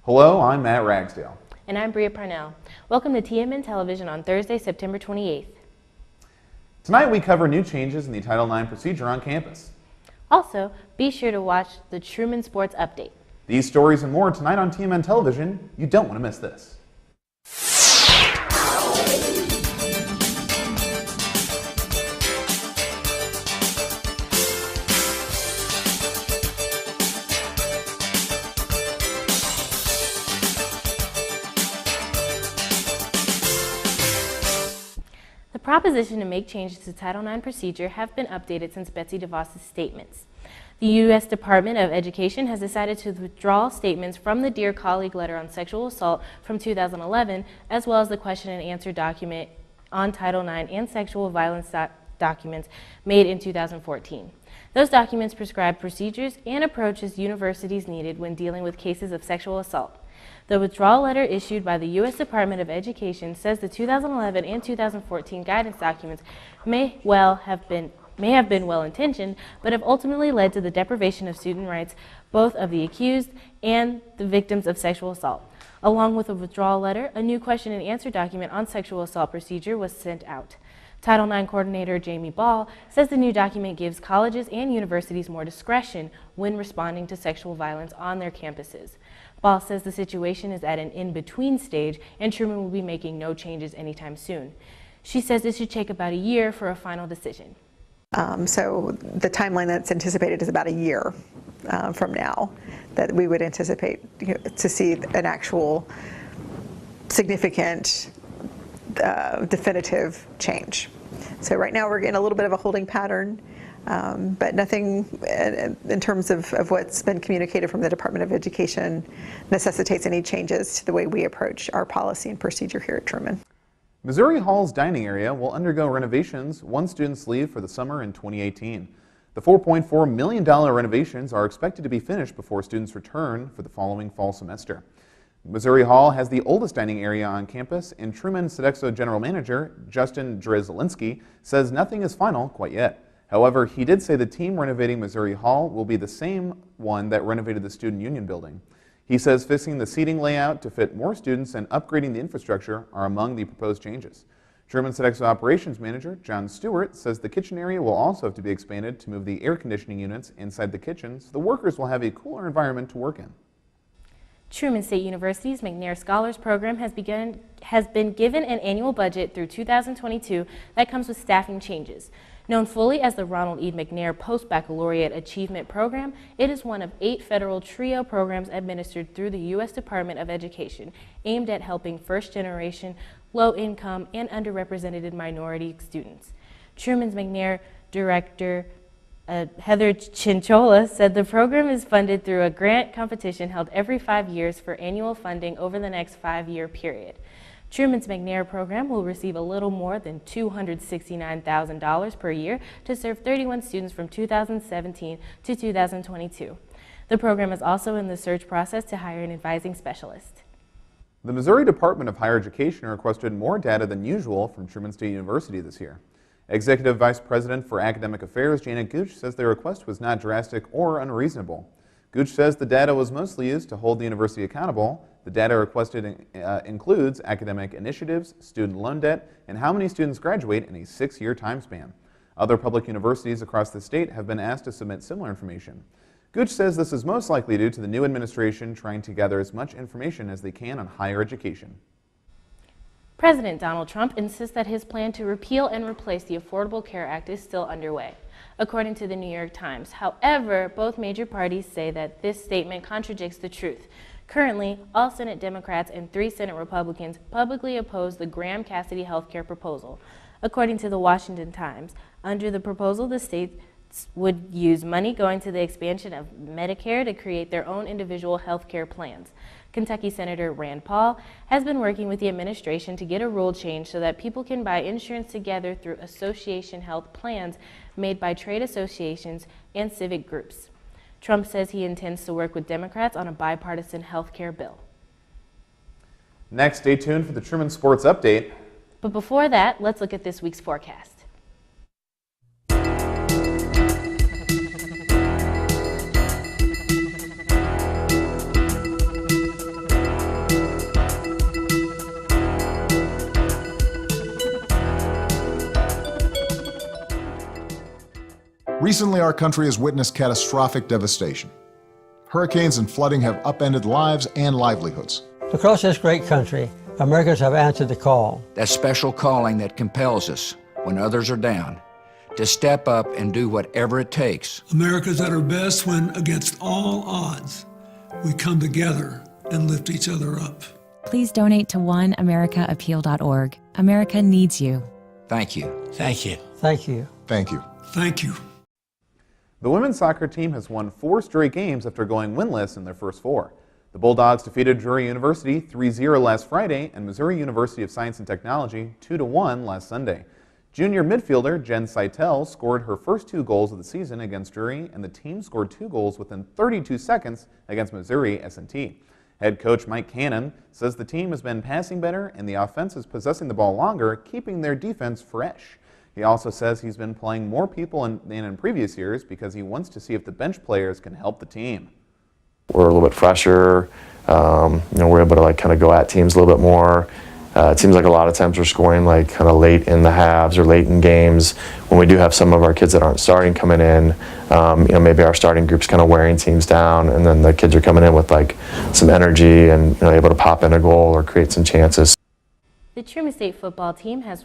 Hello, I'm Matt Ragsdale. And I'm Brea Parnell. Welcome to TMN Television on Thursday, September 28th. Tonight we cover new changes in the Title IX procedure on campus. Also, be sure to watch the Truman Sports update. These stories and more tonight on TMN Television. You don't want to miss this. The proposition to make changes to Title IX procedure have been updated since Betsy DeVos's statements. The U.S. Department of Education has decided to withdraw statements from the Dear Colleague letter on sexual assault from 2011, as well as the question and answer document on Title IX and sexual violence documents made in 2014. Those documents prescribe procedures and approaches universities needed when dealing with cases of sexual assault. The withdrawal letter issued by the U.S. Department of Education says the 2011 and 2014 guidance documents may have been well-intentioned, but have ultimately led to the deprivation of student rights, both of the accused and the victims of sexual assault. Along with a withdrawal letter, a new question and answer document on sexual assault procedure was sent out. Title IX coordinator Jamie Ball says the new document gives colleges and universities more discretion when responding to sexual violence on their campuses. Ball says the situation is at an in-between stage and Truman will be making no changes anytime soon. She says it should take about a year for a final decision. So the timeline that's anticipated is about a year from now that we would anticipate to see an actual significant definitive change. So right now we're in a little bit of a holding pattern, but nothing in terms of what's been communicated from the Department of Education necessitates any changes to the way we approach our policy and procedure here at Truman. Missouri Hall's dining area will undergo renovations once students leave for the summer in 2018. The $4.4 million renovations are expected to be finished before students return for the following fall semester. Missouri Hall has the oldest dining area on campus, and Truman Sodexo General Manager Justin Drizelinsky says nothing is final quite yet. However, he did say the team renovating Missouri Hall will be the same one that renovated the Student Union building. He says fixing the seating layout to fit more students and upgrading the infrastructure are among the proposed changes. Truman Sodexo Operations Manager John Stewart says the kitchen area will also have to be expanded to move the air conditioning units inside the kitchen so the workers will have a cooler environment to work in. Truman State University's McNair Scholars Program has been given an annual budget through 2022 that comes with staffing changes. Known fully as the Ronald E. McNair Post-Baccalaureate Achievement Program, it is one of 8 federal TRIO programs administered through the U.S. Department of Education aimed at helping first-generation, low-income, and underrepresented minority students. Truman's McNair Director Heather Chinchola said the program is funded through a grant competition held every 5 years for annual funding over the next 5-year period. Truman's McNair program will receive a little more than $269,000 per year to serve 31 students from 2017 to 2022. The program is also in the search process to hire an advising specialist. The Missouri Department of Higher Education requested more data than usual from Truman State University this year. Executive Vice President for Academic Affairs Janet Gooch says the request was not drastic or unreasonable. Gooch says the data was mostly used to hold the university accountable. The data requested includes academic initiatives, student loan debt, and how many students graduate in a 6-year time span. Other public universities across the state have been asked to submit similar information. Gooch says this is most likely due to the new administration trying to gather as much information as they can on higher education. President Donald Trump insists that his plan to repeal and replace the Affordable Care Act is still underway, according to the New York Times. However, both major parties say that this statement contradicts the truth. Currently, all Senate Democrats and 3 Senate Republicans publicly oppose the Graham-Cassidy health care proposal. According to the Washington Times, under the proposal, the states would use money going to the expansion of Medicare to create their own individual health care plans. Kentucky Senator Rand Paul has been working with the administration to get a rule change so that people can buy insurance together through association health plans made by trade associations and civic groups. Trump says he intends to work with Democrats on a bipartisan health care bill. Next, stay tuned for the Truman Sports Update. But before that, let's look at this week's forecast. Recently, our country has witnessed catastrophic devastation. Hurricanes and flooding have upended lives and livelihoods. Across this great country, Americans have answered the call. That special calling that compels us, when others are down, to step up and do whatever it takes. America's at our best when, against all odds, we come together and lift each other up. Please donate to oneamericaappeal.org. America needs you. Thank you. Thank you. Thank you. Thank you. Thank you. The women's soccer team has won 4 straight games after going winless in their first 4. The Bulldogs defeated Drury University 3-0 last Friday and Missouri University of Science and Technology 2-1 last Sunday. Junior midfielder Jen Seitel scored her first 2 goals of the season against Drury, and the team scored 2 goals within 32 seconds against Missouri S&T. Head coach Mike Cannon says the team has been passing better and the offense is possessing the ball longer, keeping their defense fresh. He also says he's been playing more people than in previous years because he wants to see if the bench players can help the team. We're a little bit fresher. We're able to kind of go at teams a little bit more. It seems like a lot of times we're scoring kind of late in the halves or late in games when we do have some of our kids that aren't starting coming in. Maybe our starting group's kind of wearing teams down, and then the kids are coming in with some energy and able to pop in a goal or create some chances. The Truman State football team had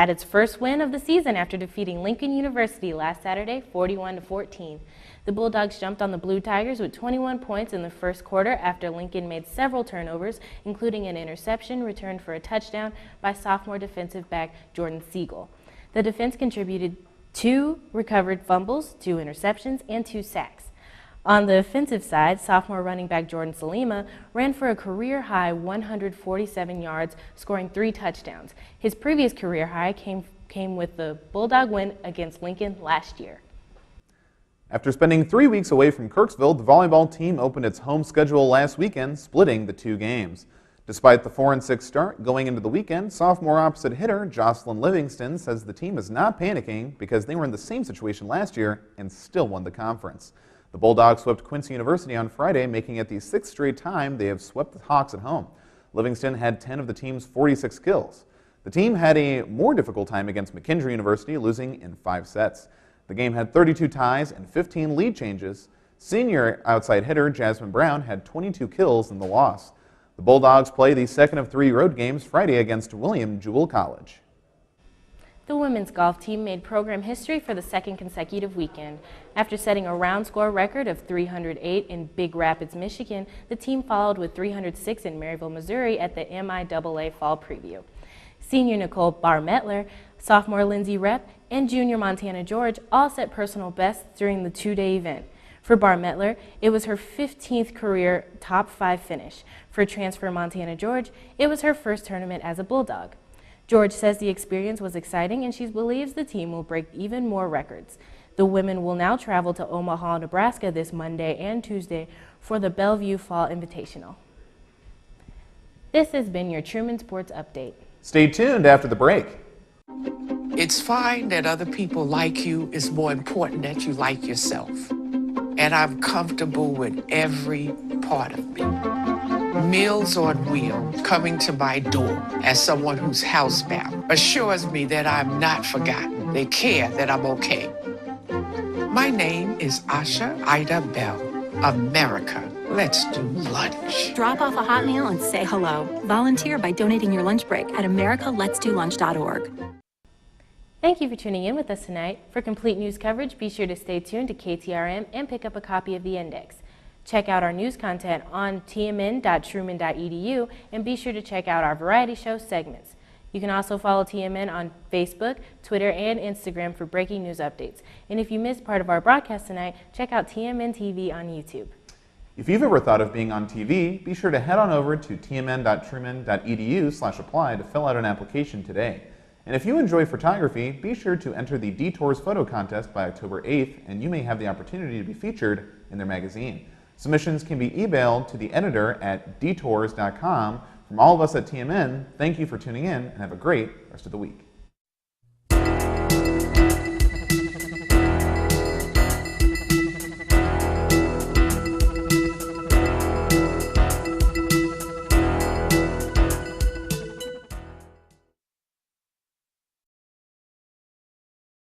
its first win of the season after defeating Lincoln University last Saturday 41-14. The Bulldogs jumped on the Blue Tigers with 21 points in the first quarter after Lincoln made several turnovers, including an interception returned for a touchdown by sophomore defensive back Jordan Siegel. The defense contributed 2 recovered fumbles, 2 interceptions, and 2 sacks. On the offensive side, sophomore running back Jordan Salima ran for a career-high 147 yards, scoring 3 touchdowns. His previous career high came with the Bulldog win against Lincoln last year. After spending 3 weeks away from Kirksville, the volleyball team opened its home schedule last weekend, splitting the 2 games. Despite the 4-6 start going into the weekend, sophomore opposite hitter Jocelyn Livingston says the team is not panicking because they were in the same situation last year and still won the conference. The Bulldogs swept Quincy University on Friday, making it the 6th straight time they have swept the Hawks at home. Livingston had 10 of the team's 46 kills. The team had a more difficult time against McKendree University, losing in 5 sets. The game had 32 ties and 15 lead changes. Senior outside hitter Jasmine Brown had 22 kills in the loss. The Bulldogs play the second of 3 road games Friday against William Jewell College. The women's golf team made program history for the 2nd consecutive weekend. After setting a round score record of 308 in Big Rapids, Michigan, the team followed with 306 in Maryville, Missouri at the MIAA Fall Preview. Senior Nicole Barmettler, sophomore Lindsay Rep, and junior Montana George all set personal bests during the 2-day event. For Barmettler, it was her 15th career top 5 finish. For transfer Montana George, it was her first tournament as a Bulldog. George says the experience was exciting and she believes the team will break even more records. The women will now travel to Omaha, Nebraska this Monday and Tuesday for the Bellevue Fall Invitational. This has been your Truman Sports Update. Stay tuned after the break. It's fine that other people like you. It's more important that you like yourself. And I'm comfortable with every part of me. Meals on Wheels coming to my door as someone who's housebound assures me that I'm not forgotten. They care that I'm okay. My name is Asha Ida Bell. America, let's do lunch. Drop off a hot meal and say hello. Volunteer by donating your lunch break at americaletsdolunch.org. Thank you for tuning in with us tonight. For complete news coverage, be sure to stay tuned to KTRM and pick up a copy of the Index. Check out our news content on tmn.truman.edu and be sure to check out our variety show segments. You can also follow TMN on Facebook, Twitter, and Instagram for breaking news updates. And if you missed part of our broadcast tonight, check out TMN TV on YouTube. If you've ever thought of being on TV, be sure to head on over to tmn.truman.edu/apply to fill out an application today. And if you enjoy photography, be sure to enter the Detours Photo Contest by October 8th, and you may have the opportunity to be featured in their magazine. Submissions can be emailed to the editor at detours.com. From all of us at TMN, thank you for tuning in and have a great rest of the week.